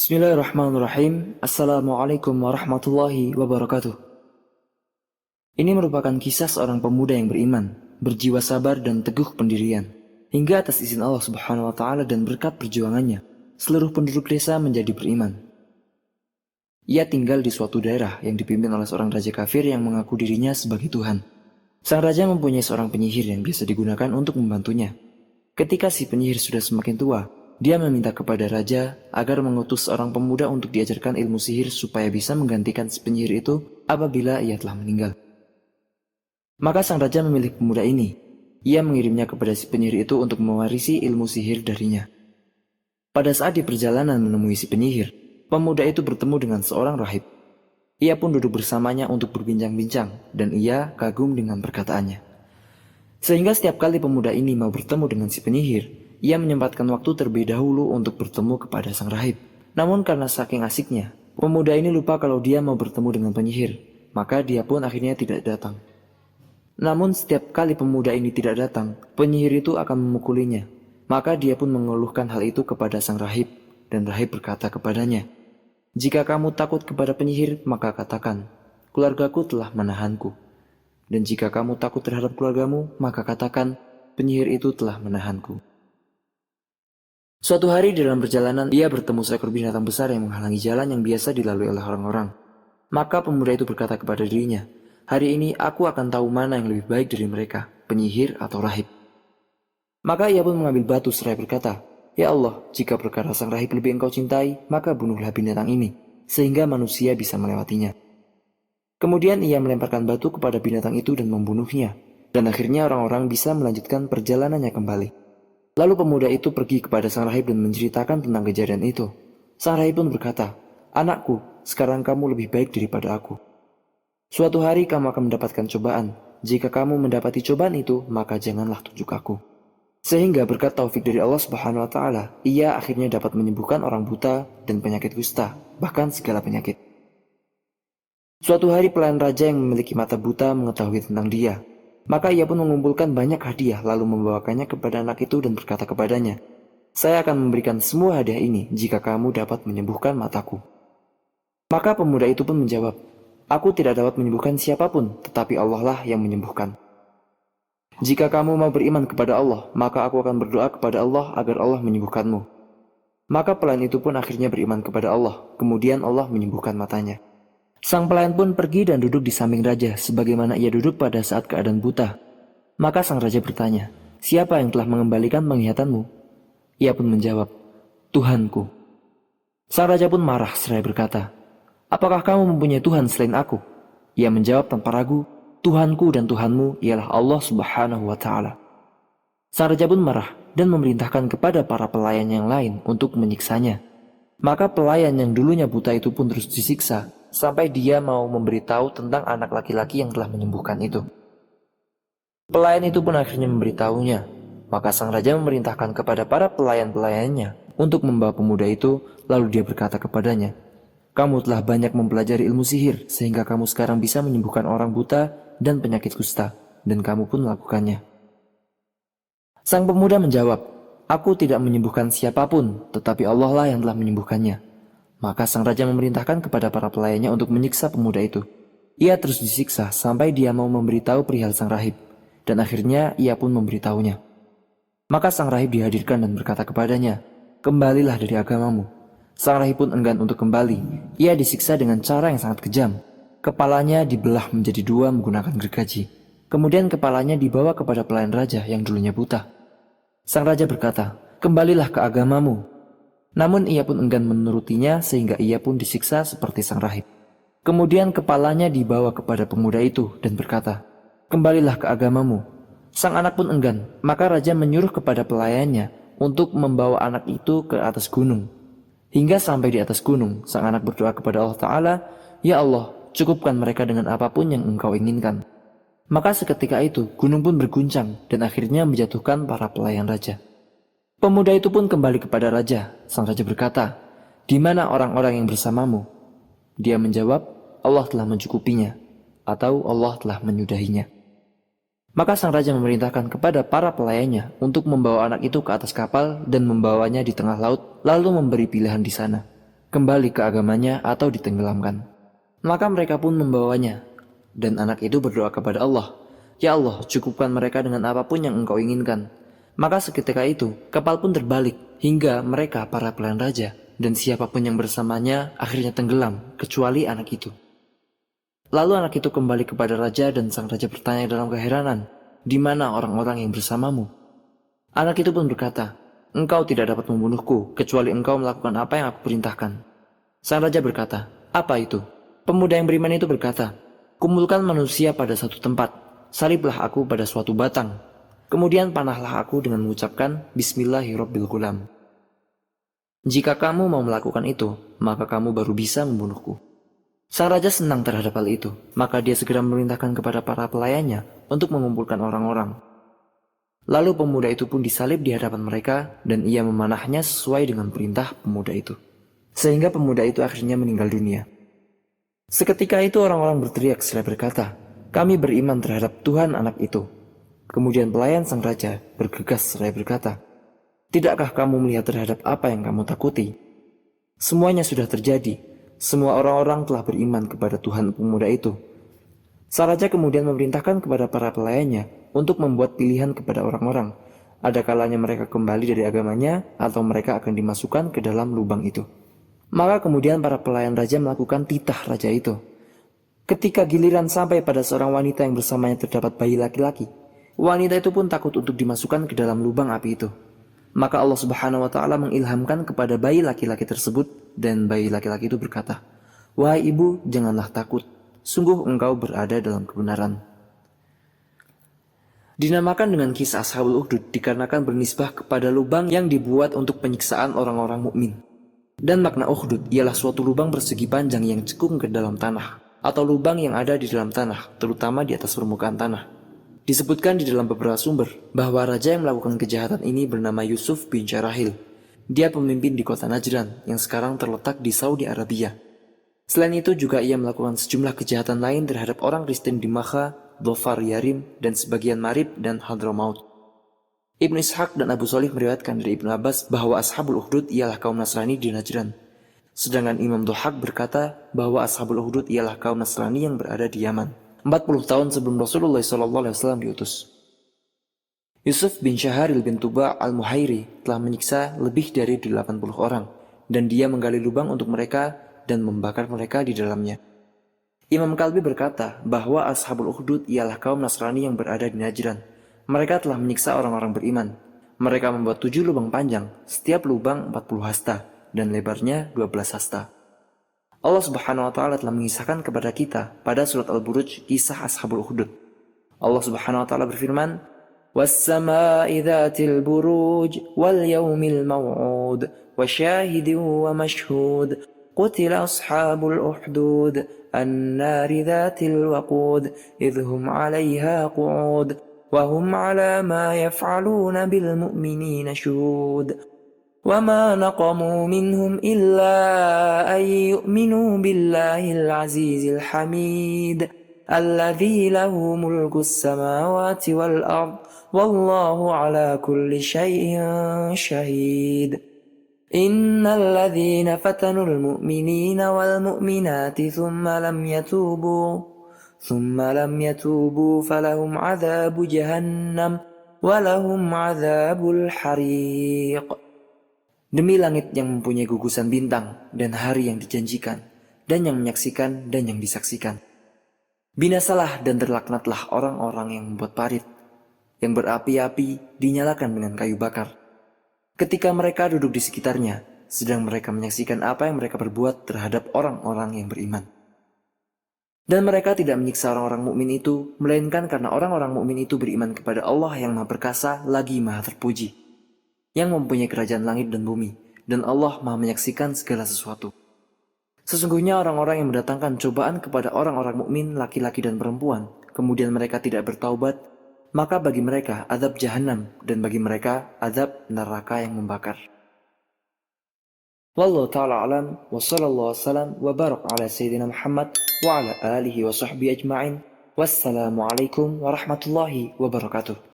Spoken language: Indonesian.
Bismillahirrahmanirrahim. Assalamualaikum warahmatullahi wabarakatuh. Ini merupakan kisah seorang pemuda yang beriman, berjiwa sabar dan teguh pendirian. Hingga atas izin Allah Subhanahu wa Ta'ala dan berkat perjuangannya, seluruh penduduk desa menjadi beriman. Ia tinggal di suatu daerah yang dipimpin oleh seorang raja kafir yang mengaku dirinya sebagai Tuhan. Sang raja mempunyai seorang penyihir yang biasa digunakan untuk membantunya. Ketika si penyihir sudah semakin tua, dia meminta kepada raja agar mengutus seorang pemuda untuk diajarkan ilmu sihir supaya bisa menggantikan si penyihir itu apabila ia telah meninggal. Maka sang raja memilih pemuda ini. Ia mengirimnya kepada si penyihir itu untuk mewarisi ilmu sihir darinya. Pada saat di perjalanan menemui si penyihir, pemuda itu bertemu dengan seorang rahib. Ia pun duduk bersamanya untuk berbincang-bincang dan ia kagum dengan perkataannya. Sehingga setiap kali pemuda ini mau bertemu dengan si penyihir, ia menyempatkan waktu terlebih dahulu untuk bertemu kepada sang rahib. Namun karena saking asiknya, pemuda ini lupa kalau dia mau bertemu dengan penyihir, maka dia pun akhirnya tidak datang. Namun setiap kali pemuda ini tidak datang, penyihir itu akan memukulinya. Maka dia pun mengeluhkan hal itu kepada sang rahib, dan rahib berkata kepadanya, "Jika kamu takut kepada penyihir, maka katakan, keluargaku telah menahanku. Dan jika kamu takut terhadap keluargamu, maka katakan, penyihir itu telah menahanku." Suatu hari dalam perjalanan, ia bertemu seekor binatang besar yang menghalangi jalan yang biasa dilalui oleh orang-orang. Maka pemuda itu berkata kepada dirinya, "Hari ini aku akan tahu mana yang lebih baik dari mereka, penyihir atau rahib." Maka ia pun mengambil batu seraya berkata, "Ya Allah, jika perkara sang rahib lebih engkau cintai, maka bunuhlah binatang ini, sehingga manusia bisa melewatinya." Kemudian ia melemparkan batu kepada binatang itu dan membunuhnya, dan akhirnya orang-orang bisa melanjutkan perjalanannya kembali. Lalu pemuda itu pergi kepada sang rahib dan menceritakan tentang kejadian itu. Sang rahib pun berkata, "Anakku, sekarang kamu lebih baik daripada aku. Suatu hari kamu akan mendapatkan cobaan. Jika kamu mendapati cobaan itu, maka janganlah tunjuk aku." Sehingga berkat taufik dari Allah Subhanahu wa Ta'ala, ia akhirnya dapat menyembuhkan orang buta dan penyakit kusta, bahkan segala penyakit. Suatu hari pelayan raja yang memiliki mata buta mengetahui tentang dia. Maka ia pun mengumpulkan banyak hadiah lalu membawakannya kepada anak itu dan berkata kepadanya, "Saya akan memberikan semua hadiah ini jika kamu dapat menyembuhkan mataku." Maka pemuda itu pun menjawab, "Aku tidak dapat menyembuhkan siapapun, tetapi Allah lah yang menyembuhkan. Jika kamu mau beriman kepada Allah, maka aku akan berdoa kepada Allah agar Allah menyembuhkanmu." Maka pelayan itu pun akhirnya beriman kepada Allah, kemudian Allah menyembuhkan matanya. Sang pelayan pun pergi dan duduk di samping raja sebagaimana ia duduk pada saat keadaan buta. Maka sang raja bertanya, "Siapa yang telah mengembalikan penglihatanmu?" Ia pun menjawab, "Tuhanku." Sang raja pun marah seraya berkata, "Apakah kamu mempunyai Tuhan selain aku?" Ia menjawab tanpa ragu, "Tuhanku dan Tuhanmu ialah Allah Subhanahu wa Ta'ala." Sang raja pun marah dan memerintahkan kepada para pelayan yang lain untuk menyiksanya. Maka pelayan yang dulunya buta itu pun terus disiksa sampai dia mau memberitahu tentang anak laki-laki yang telah menyembuhkan itu. Pelayan itu pun akhirnya memberitahunya. Maka sang raja memerintahkan kepada para pelayan-pelayannya untuk membawa pemuda itu, lalu dia berkata kepadanya, "Kamu telah banyak mempelajari ilmu sihir sehingga kamu sekarang bisa menyembuhkan orang buta dan penyakit kusta, dan kamu pun melakukannya." Sang pemuda menjawab, "Aku tidak menyembuhkan siapapun, tetapi Allah lah yang telah menyembuhkannya." Maka sang raja memerintahkan kepada para pelayannya untuk menyiksa pemuda itu. Ia terus disiksa sampai dia mau memberitahu perihal sang rahib, dan akhirnya ia pun memberitahunya. Maka sang rahib dihadirkan dan berkata kepadanya, "Kembalilah dari agamamu." Sang rahib pun enggan untuk kembali. Ia disiksa dengan cara yang sangat kejam. Kepalanya dibelah menjadi dua menggunakan gergaji. Kemudian kepalanya dibawa kepada pelayan raja yang dulunya buta. Sang raja berkata, "Kembalilah ke agamamu." Namun ia pun enggan menurutinya sehingga ia pun disiksa seperti sang rahib. Kemudian kepalanya dibawa kepada pemuda itu dan berkata, "Kembalilah ke agamamu." Sang anak pun enggan, maka raja menyuruh kepada pelayannya untuk membawa anak itu ke atas gunung. Hingga sampai di atas gunung, sang anak berdoa kepada Allah Ta'ala, "Ya Allah, cukupkan mereka dengan apapun yang engkau inginkan." Maka seketika itu gunung pun berguncang dan akhirnya menjatuhkan para pelayan raja. Pemuda itu pun kembali kepada raja. Sang raja berkata, "Di mana orang-orang yang bersamamu?" Dia menjawab, "Allah telah mencukupinya," atau Allah telah menyudahinya. Maka sang raja memerintahkan kepada para pelayannya untuk membawa anak itu ke atas kapal dan membawanya di tengah laut, lalu memberi pilihan di sana. kembali ke agamanya atau ditenggelamkan. Maka mereka pun membawanya, dan anak itu berdoa kepada Allah, "Ya Allah, cukupkan mereka dengan apapun yang Engkau inginkan." Maka seketika itu, kapal pun terbalik, hingga mereka para pelayan raja, dan siapapun yang bersamanya akhirnya tenggelam, kecuali anak itu. Lalu anak itu kembali kepada raja dan sang raja bertanya dalam keheranan, "Di mana orang-orang yang bersamamu?" Anak itu pun berkata, "Engkau tidak dapat membunuhku, kecuali engkau melakukan apa yang aku perintahkan." Sang raja berkata, "Apa itu?" Pemuda yang beriman itu berkata, "Kumpulkan manusia pada satu tempat, saliblah aku pada suatu batang. Kemudian panahlah aku dengan mengucapkan Bismillahirrabbilgulam. Jika kamu mau melakukan itu, maka kamu baru bisa membunuhku." Sang raja senang terhadap hal itu, maka dia segera memerintahkan kepada para pelayannya untuk mengumpulkan orang-orang. Lalu pemuda itu pun disalib di hadapan mereka, dan ia memanahnya sesuai dengan perintah pemuda itu. Sehingga pemuda itu akhirnya meninggal dunia. Seketika itu orang-orang berteriak seraya berkata, "Kami beriman terhadap Tuhan anak itu." Kemudian pelayan sang raja bergegas seraya berkata, "Tidakkah kamu melihat terhadap apa yang kamu takuti? Semuanya sudah terjadi. Semua orang-orang telah beriman kepada Tuhan pemuda itu." Sang raja kemudian memerintahkan kepada para pelayannya untuk membuat pilihan kepada orang-orang. Ada kalanya mereka kembali dari agamanya atau mereka akan dimasukkan ke dalam lubang itu. Maka kemudian para pelayan raja melakukan titah raja itu. Ketika giliran sampai pada seorang wanita yang bersamanya terdapat bayi laki-laki, wanita itu pun takut untuk dimasukkan ke dalam lubang api itu. Maka Allah Subhanahu wa Ta'ala mengilhamkan kepada bayi laki-laki tersebut, dan bayi laki-laki itu berkata, "Wahai ibu, janganlah takut. Sungguh engkau berada dalam kebenaran." Dinamakan dengan kisah Ashabul Ukhdud dikarenakan bernisbah kepada lubang yang dibuat untuk penyiksaan orang-orang mukmin. Dan makna Ukhdud ialah suatu lubang persegi panjang yang cekung ke dalam tanah, atau lubang yang ada di dalam tanah, terutama di atas permukaan tanah. Disebutkan di dalam beberapa sumber bahwa raja yang melakukan kejahatan ini bernama Yusuf bin Syarahil. Dia pemimpin di kota Najran yang sekarang terletak di Saudi Arabia. Selain itu juga ia melakukan sejumlah kejahatan lain terhadap orang Kristen di Makka, Dhofar Yarim, dan sebagian Marib dan Hadramaut. Ibnu Ishaq dan Abu Sholih meriwayatkan dari Ibnu Abbas bahwa Ashabul Ukhdud ialah kaum Nasrani di Najran. Sedangkan Imam Dhahak berkata bahwa Ashabul Ukhdud ialah kaum Nasrani yang berada di Yaman, 40 tahun sebelum Rasulullah SAW diutus. Yusuf bin Syaharil bin Tuba' al-Muhairi telah menyiksa lebih dari 80 orang, dan dia menggali lubang untuk mereka dan membakar mereka di dalamnya. Imam Kalbi berkata bahwa Ashabul Ukhdud ialah kaum Nasrani yang berada di Najran. Mereka telah menyiksa orang-orang beriman. Mereka membuat 7 lubang panjang, setiap lubang 40 hasta, dan lebarnya 12 hasta. Allah Subhanahu wa Ta'ala telah mengisahkan kepada kita pada surat Al-Buruj kisah Ashabul Ukhdud. Allah Subhanahu wa Ta'ala berfirman, "Was-sama'i dzatil buruj wal yaumil maw'ud wa syahidin wa mashhud qutila ashabul ukhdud an-nari dzatil waqud idhum 'alayha qu'ud wa hum 'ala ma yaf'aluna bil mu'minina syuhud." وما نقموا منهم إلا أن يؤمنوا بالله العزيز الحميد الذي له ملك السماوات والأرض والله على كل شيء شهيد إن الذين فتنوا المؤمنين والمؤمنات ثم لم يتوبوا فلهم عذاب جهنم ولهم عذاب الحريق. Demi langit yang mempunyai gugusan bintang dan hari yang dijanjikan, dan yang menyaksikan dan yang disaksikan. Binasalah dan terlaknatlah orang-orang yang membuat parit, yang berapi-api dinyalakan dengan kayu bakar. Ketika mereka duduk di sekitarnya, sedang mereka menyaksikan apa yang mereka perbuat terhadap orang-orang yang beriman. Dan mereka tidak menyiksa orang-orang mukmin itu, melainkan karena orang-orang mukmin itu beriman kepada Allah yang Maha Perkasa lagi Maha Terpuji, yang mempunyai kerajaan langit dan bumi, dan Allah Maha menyaksikan segala sesuatu. Sesungguhnya orang-orang yang mendatangkan cobaan kepada orang-orang mukmin laki-laki dan perempuan, kemudian mereka tidak bertaubat, maka bagi mereka azab jahanam, dan bagi mereka azab neraka yang membakar. Wallahu ta'ala alam, wa sallallahu wasallam wa barak ala sayyidina Muhammad wa ala alihi wa sahbihi ajma'in. Wassalamualaikum warahmatullahi wabarakatuh.